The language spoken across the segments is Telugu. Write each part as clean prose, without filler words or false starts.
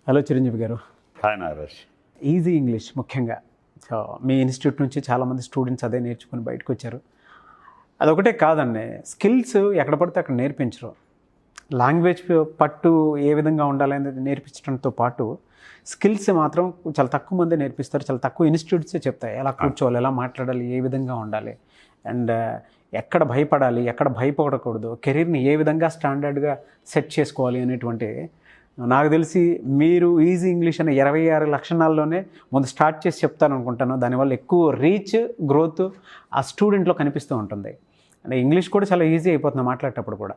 హలో చిరంజీవి గారు. హాయ్ నాగరాజ్. ఈజీ ఇంగ్లీష్ ముఖ్యంగా. సో మీ ఇన్స్టిట్యూట్ నుంచి చాలామంది స్టూడెంట్స్ అదే నేర్చుకుని బయటకు వచ్చారు. అదొకటే కాదండి, స్కిల్స్ ఎక్కడ పడితే అక్కడ నేర్పించరు. లాంగ్వేజ్ పట్టు ఏ విధంగా ఉండాలి అనేది నేర్పించడంతో పాటు స్కిల్స్ మాత్రం చాలా తక్కువ మంది నేర్పిస్తారు. చాలా తక్కువ ఇన్స్టిట్యూట్సే చెప్తాయి ఎలా కూర్చోవాలి, ఎలా మాట్లాడాలి, ఏ విధంగా ఉండాలి, అండ్ ఎక్కడ భయపడాలి, ఎక్కడ భయపడకూడదు, కెరీర్ని ఏ విధంగా స్టాండర్డ్గా సెట్ చేసుకోవాలి అనేటువంటి. నాకు తెలిసి మీరు ఈజీ ఇంగ్లీష్ అనే 26 లక్షణాల్లోనే ముందు స్టార్ట్ చేసి చెప్తాను అనుకుంటాను. దానివల్ల ఎక్కువ రీచ్, గ్రోత్ ఆ స్టూడెంట్లో కనిపిస్తూ ఉంటుంది. అంటే ఇంగ్లీష్ కూడా చాలా ఈజీ అయిపోతుంది మాట్లాడేటప్పుడు కూడా.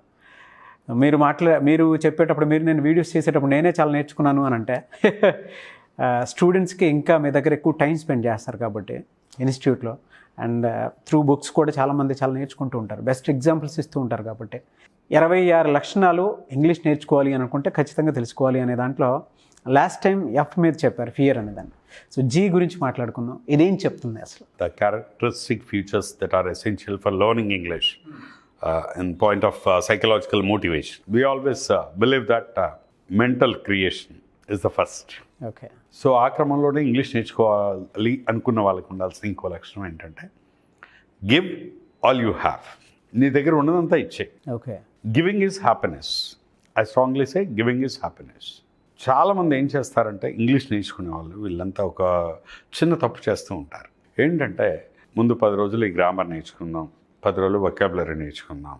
మీరు చెప్పేటప్పుడు, నేను వీడియోస్ చేసేటప్పుడు నేనే చాలా నేర్చుకున్నాను అని అంటే స్టూడెంట్స్కి ఇంకా మీ దగ్గర ఎక్కువ టైం స్పెండ్ చేస్తారు కాబట్టి ఇన్స్టిట్యూట్లో, అండ్ త్రూ బుక్స్ కూడా చాలామంది చాలా నేర్చుకుంటూ ఉంటారు, బెస్ట్ ఎగ్జాంపుల్స్ ఇస్తూ ఉంటారు. కాబట్టి 26 లక్షణాలు ఇంగ్లీష్ నేర్చుకోవాలి అనుకుంటే ఖచ్చితంగా తెలుసుకోవాలి అనే దాంట్లో లాస్ట్ టైం ఎఫ్ మీద చెప్పారు, ఫియర్ అనేదాన్ని. సో జీ గురించి మాట్లాడుకుందాం. ఇదేం చెప్తుంది అసలు? The characteristic features that are essential for learning English in point of psychological motivation. We always believe that mental creation is the first. Okay. So ఆ క్రమంలోనే ఇంగ్లీష్ నేర్చుకోవాలి అనుకున్న వాళ్ళకి ఉండాల్సిన ఇంకో లక్షణం ఏంటంటే గివ్ ఆల్ యూ హ్యావ్. నీ దగ్గర ఉన్నదంతా ఇచ్చే. Okay. Giving is happiness. I strongly say giving is happiness. చాలామంది ఏం చేస్తారంటే ఇంగ్లీష్ నేర్చుకునే వాళ్ళు వీళ్ళంతా ఒక చిన్న తప్పు చేస్తూ ఉంటారు. ఏంటంటే ముందు 10 రోజులు ఈ గ్రామర్ నేర్చుకుందాం, 10 రోజులు వొకాబులరీ నేర్చుకుందాం,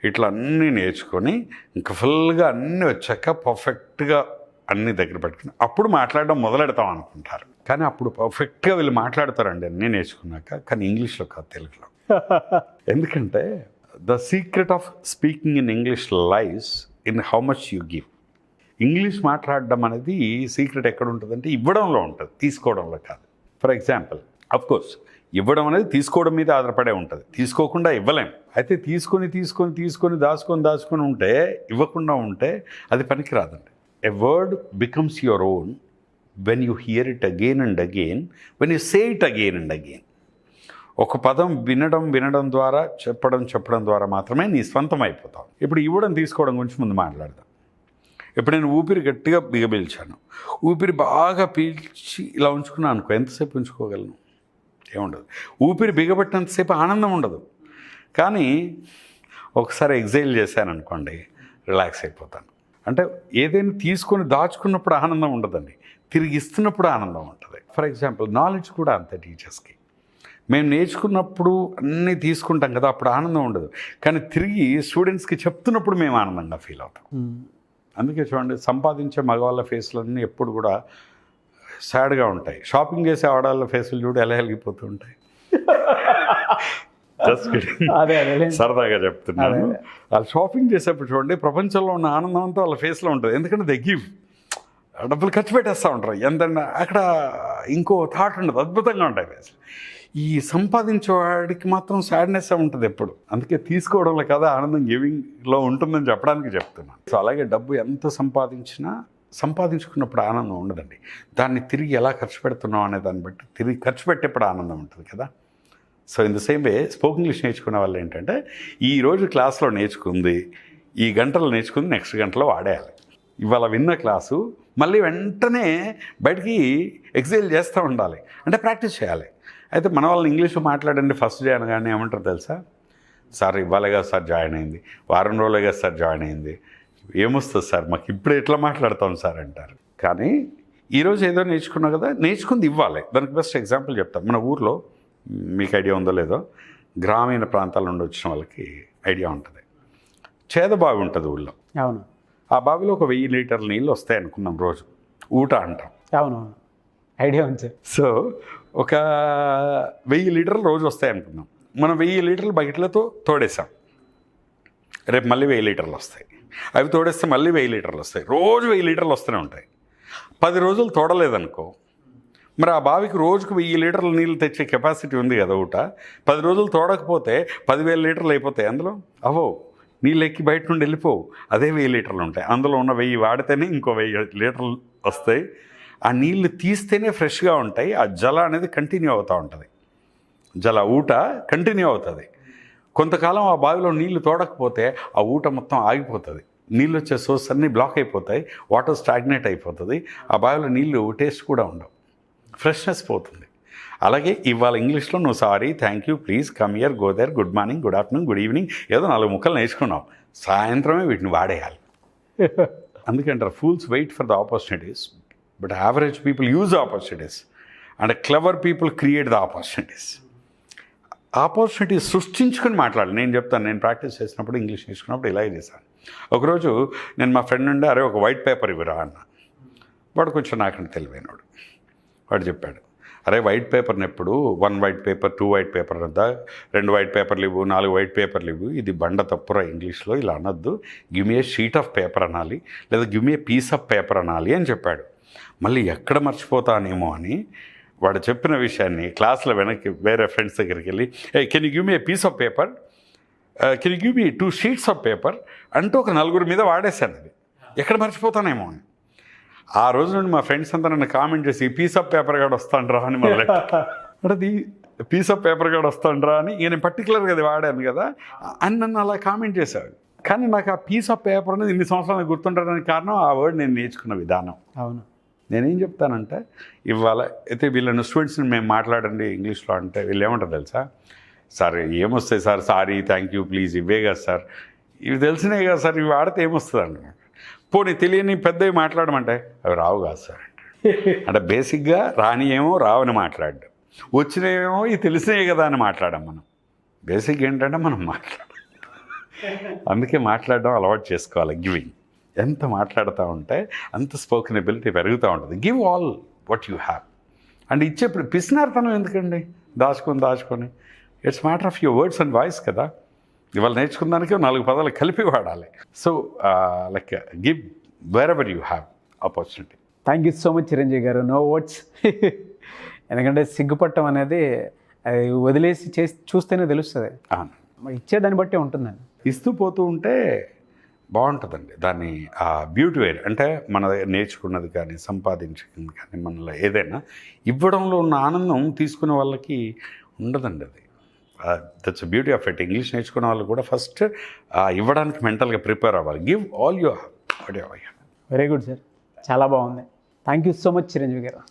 ఇట్లా అన్నీ నేర్చుకొని ఇంకా ఫుల్గా అన్నీ వచ్చాక పర్ఫెక్ట్గా అన్నీ దగ్గర పెట్టుకుని అప్పుడు మాట్లాడడం మొదలెడతాం అనుకుంటారు. కానీ అప్పుడు పర్ఫెక్ట్గా వీళ్ళు మాట్లాడతారండి అన్నీ నేర్చుకున్నాక, కానీ ఇంగ్లీష్లో కాదు, తెలుగులో. ఎందుకంటే the secret of speaking in English lies in how much you give. English మాట్లాడడం అనేది సీక్రెట్ ఎక్కడ ఉంటుందంటే ఇవ్వడంలో ఉంటుంది, తీసుకోవడంలో కాదు. ఫర్ ఎగ్జాంపుల్, అఫ్కోర్స్ ఇవ్వడం అనేది తీసుకోవడం మీద ఆధారపడే ఉంటుంది, తీసుకోకుండా ఇవ్వలేం. అయితే తీసుకొని దాచుకొని ఉంటే, ఇవ్వకుండా ఉంటే అది పనికిరాదండి. A word becomes your own when you hear it again and again, when you say it again and again. ఒక పదం వినడం ద్వారా చెప్పడం ద్వారా మాత్రమే నీ స్వంతం అయిపోతావు. ఇప్పుడు ఇవ్వడం తీసుకోవడం గురించి ముందు మాట్లాడదాం. ఇప్పుడు నేను ఊపిరి గట్టిగా బిగపీల్చాను, ఊపిరి బాగా పీల్చి ఇలా ఉంచుకున్నాను అనుకో, ఎంతసేపు ఉంచుకోగలను? ఏముండదు. ఊపిరి బిగబట్టినంతసేపు ఆనందం ఉండదు. కానీ ఒకసారి ఎగ్జైల్ చేశాను అనుకోండి, రిలాక్స్ అయిపోతాను. అంటే ఏదైనా తీసుకొని దాచుకున్నప్పుడు ఆనందం ఉండదండి, తిరిగి ఇస్తున్నప్పుడు ఆనందం ఉంటుంది. ఫర్ ఎగ్జాంపుల్ నాలెడ్జ్ కూడా అంతే. టీచర్స్కి మేము నేర్చుకున్నప్పుడు అన్నీ తీసుకుంటాం కదా, అప్పుడు ఆనందం ఉండదు. కానీ తిరిగి స్టూడెంట్స్కి చెప్తున్నప్పుడు మేము ఆనందంగా ఫీల్ అవుతాం. అందుకే చూడండి, సంపాదించే మగవాళ్ళ ఫేస్లన్నీ ఎప్పుడు కూడా సాడ్గా ఉంటాయి. షాపింగ్ చేసే ఆడవాళ్ళ ఫేసులు చూడు ఎలా వెలిగిపోతూ ఉంటాయి. సరదాగా చెప్తున్నాను. వాళ్ళు షాపింగ్ చేసేప్పుడు చూడండి, ప్రపంచంలో ఉన్న ఆనందం అంతా వాళ్ళ ఫేస్లో ఉంటుంది. ఎందుకంటే దే గివ్. డబ్బులు ఖర్చు పెట్టేస్తూ ఉంటారు. ఎంతంటే అక్కడ ఇంకో థాట్ ఉండదు, అద్భుతంగా ఉంటాయి ఫేస్లు. ఈ సంపాదించేవాడికి మాత్రం సాడ్నెస్ ఉంటుంది ఎప్పుడు. అందుకే తీసుకోవడంలో కదా ఆనందం గివింగ్లో ఉంటుందని చెప్పడానికి చెప్తున్నాను. సో అలాగే డబ్బు ఎంత సంపాదించుకున్నప్పుడు ఆనందం ఉండదండి, దాన్ని తిరిగి ఎలా ఖర్చు పెడుతున్నాం అనే దాన్ని బట్టి తిరిగి ఖర్చు పెట్టేప్పుడు ఆనందం ఉంటుంది కదా. So in the same way spoken English నేర్చుకునే వాళ్ళు ఏంటంటే, ఈరోజు క్లాస్లో నేర్చుకుంది, ఈ గంటలో నేర్చుకుంది నెక్స్ట్ గంటలో వాడేయాలి. ఇవాళ విన్న క్లాసు మళ్ళీ వెంటనే బయటికి ఎక్సైల్ చేస్తూ ఉండాలి, అంటే ప్రాక్టీస్ చేయాలి. అయితే మన వాళ్ళని ఇంగ్లీష్లో మాట్లాడండి ఫస్ట్ డే అనగానే ఏమంటారు తెలుసా? సార్ ఇవ్వాలిగా సార్ జాయిన్ అయింది, వారం రోజులుగా సార్ జాయిన్ అయింది, ఏమొస్తుంది సార్ మాకు ఇప్పుడు ఎట్లా మాట్లాడతాం సార్ అంటారు. కానీ ఈరోజు ఏదో నేర్చుకున్నావు కదా, నేర్చుకుంది ఇవ్వాలి. దానికి బెస్ట్ ఎగ్జాంపుల్ చెప్తాను. మన ఊర్లో మీకు ఐడియా ఉందో లేదో, గ్రామీణ ప్రాంతాల నుండి వచ్చిన వాళ్ళకి ఐడియా ఉంటుంది. చేద బావి ఉంటుంది ఊళ్ళో. అవును. ఆ బావిలో ఒక 1000 లీటర్ల నీళ్ళు వస్తాయి అనుకున్నాం రోజు, ఊట అంటాం. అవును, ఐడియా ఉంది. సో ఒక 1000 లీటర్లు రోజు వస్తాయి అనుకున్నాం. మనం 1000 లీటర్లు బకెట్లతో తోడేసాం. రేపు మళ్ళీ 1000 లీటర్లు వస్తాయి. అవి తోడేస్తే మళ్ళీ 1000 లీటర్లు వస్తాయి. రోజు 1000 లీటర్లు వస్తూనే ఉంటాయి. 10 రోజులు తోడలేదనుకో, మరి ఆ బావికి రోజుకు 1000 లీటర్ల నీళ్ళు తెచ్చే కెపాసిటీ ఉంది కదా ఊట. 10 రోజులు తోడకపోతే 10,000 లీటర్లు అయిపోతాయి. అందులో నీళ్ళు ఎక్కి బయట నుండి వెళ్ళిపోవు. అదే 1000 లీటర్లు ఉంటాయి. అందులో ఉన్న 1000 వాడితేనే ఇంకో 1000 లీటర్లు వస్తాయి. ఆ నీళ్లు తీస్తేనే ఫ్రెష్గా ఉంటాయి. ఆ జల అనేది కంటిన్యూ అవుతూ ఉంటుంది, ఊట కంటిన్యూ అవుతుంది. కొంతకాలం ఆ బావిలో నీళ్లు తోడకపోతే ఆ ఊట మొత్తం ఆగిపోతుంది, నీళ్ళు వచ్చే సోర్స్ అన్నీ బ్లాక్ అయిపోతాయి, వాటర్ స్టాగ్నేట్ అయిపోతుంది, ఆ బావిలో నీళ్ళు టేస్ట్ కూడా ఉండవు, ఫ్రెష్నెస్ పోతుంది. అలాగే ఇవాళ ఇంగ్లీష్లో నువ్వు sorry, thank you, please, come here, go there, good morning, good afternoon, good evening ఏదో 4 ముక్కలు నేర్చుకున్నావు, సాయంత్రమే వీటిని వాడేయాలి. అందుకంటారు fools wait for the opportunities but average people use opportunities and clever people create the opportunities. Opportunities సృష్టించుకొని మాట్లాడాలి. నేను చెప్తాను, నేను ప్రాక్టీస్ చేసినప్పుడు ఇంగ్లీష్ నేర్చుకున్నప్పుడు ఇలాగే చేశాను. ఒకరోజు నేను మా ఫ్రెండ్ నుండి అరే ఒక వైట్ పేపర్ ఇవ్వరా అన్న. వాడు కొంచెం నాకంటే తెలివైనవాడు. వాడు చెప్పాడు, అరే వైట్ పేపర్ని ఎప్పుడు 1 వైట్ పేపర్ 2 వైట్ పేపర్ వద్దా, 2 వైట్ పేపర్లు ఇవ్వు, 4 వైట్ పేపర్లు ఇవ్వు, ఇది బండ తప్పురా ఇంగ్లీష్లో, ఇలా అనొద్దు, give me a sheet of paper అనాలి, లేదా give me a piece of paper అనాలి అని చెప్పాడు. మళ్ళీ ఎక్కడ మర్చిపోతానేమో అని వాడు చెప్పిన విషయాన్ని క్లాస్లో వెనక్కి వేరే ఫ్రెండ్స్ దగ్గరికి వెళ్ళి, ఏ can you give me a piece of paper, can you give me 2 sheets of paper అంటూ ఒక 4 మీద వాడేశాను. అది ఎక్కడ మర్చిపోతానేమో అని. ఆ రోజు నుండి మా ఫ్రెండ్స్ అంతా నన్ను కామెంట్ చేసి పీస్ ఆఫ్ పేపర్ గాడు వస్తాను రా అని మొదలెట్టి, అది పీస్ ఆఫ్ పేపర్ గాడు వస్తాను రా అని నేను పర్టికులర్గా అది వాడాను కదా అని నన్ను అలా కామెంట్ చేశాడు. కానీ నాకు ఆ పీస్ ఆఫ్ పేపర్ అనేది ఇన్ని సంవత్సరాలు గుర్తుండడానికి కారణం ఆ వర్డ్ నేను నేర్చుకున్న విధానం. అవును. నేనేం చెప్తానంటే ఇవాళ అయితే వీళ్ళని స్టూడెంట్స్ని మేము మాట్లాడండి ఇంగ్లీష్లో అంటే వీళ్ళు ఏమంటారు తెలుసా, సార్ ఏమొస్తాయి sir, sorry, thank you, please, ఇవే కదా సార్, ఇవి తెలిసినాయి కదా సార్, ఇవి వాడితే ఏమొస్తుంది అండి. పోనీ తెలియని పెద్దవి మాట్లాడమంటే అవి రావు కాదు సార్ అంటే బేసిక్గా రాని ఏమో రావని మాట్లాడడం, వచ్చినవేమో ఇవి తెలిసినాయి కదా అని మాట్లాడాం. మనం బేసిక్ ఏంటంటే మనం అందుకే మాట్లాడడం అలవాటు చేసుకోవాలి. గివింగ్ ఎంత మాట్లాడుతూ ఉంటే అంత స్పోకెన్ ఎబిలిటీ పెరుగుతూ ఉంటుంది. Give all what you have. And ఇచ్చే పిసినార్తనం ఎందుకండి, దాచుకొని it's matter of your words and voice కదా. ఇవాళ నేర్చుకున్న దానికి 4 పదాలు కలిపి వాడాలి. So like give wherever you have opportunity. Thank you so much Chiranjeevi garu. No words. ఎందుకంటే సిగ్గుపట్టం అనేది అది వదిలేసి చూస్తేనే తెలుస్తుంది, ఇచ్చేదాన్ని బట్టే ఉంటుందండి. ఇస్తూ పోతూ ఉంటే బాగుంటుందండి. దాన్ని బ్యూటీ వేర్ అంటే మన నేర్చుకున్నది కానీ సంపాదించుకున్నది కానీ మనలో ఏదైనా ఇవ్వడంలో ఉన్న ఆనందం తీసుకునే వాళ్ళకి ఉండదండి. అది that's beauty of it. English నేర్చుకునే వాళ్ళు కూడా ఫస్ట్ ఇవ్వడానికి మెంటల్గా ప్రిపేర్ అవ్వాలి. Give all you have. Very good sir, చాలా బాగుంది. Thank you so much Chiranjeevi గారు.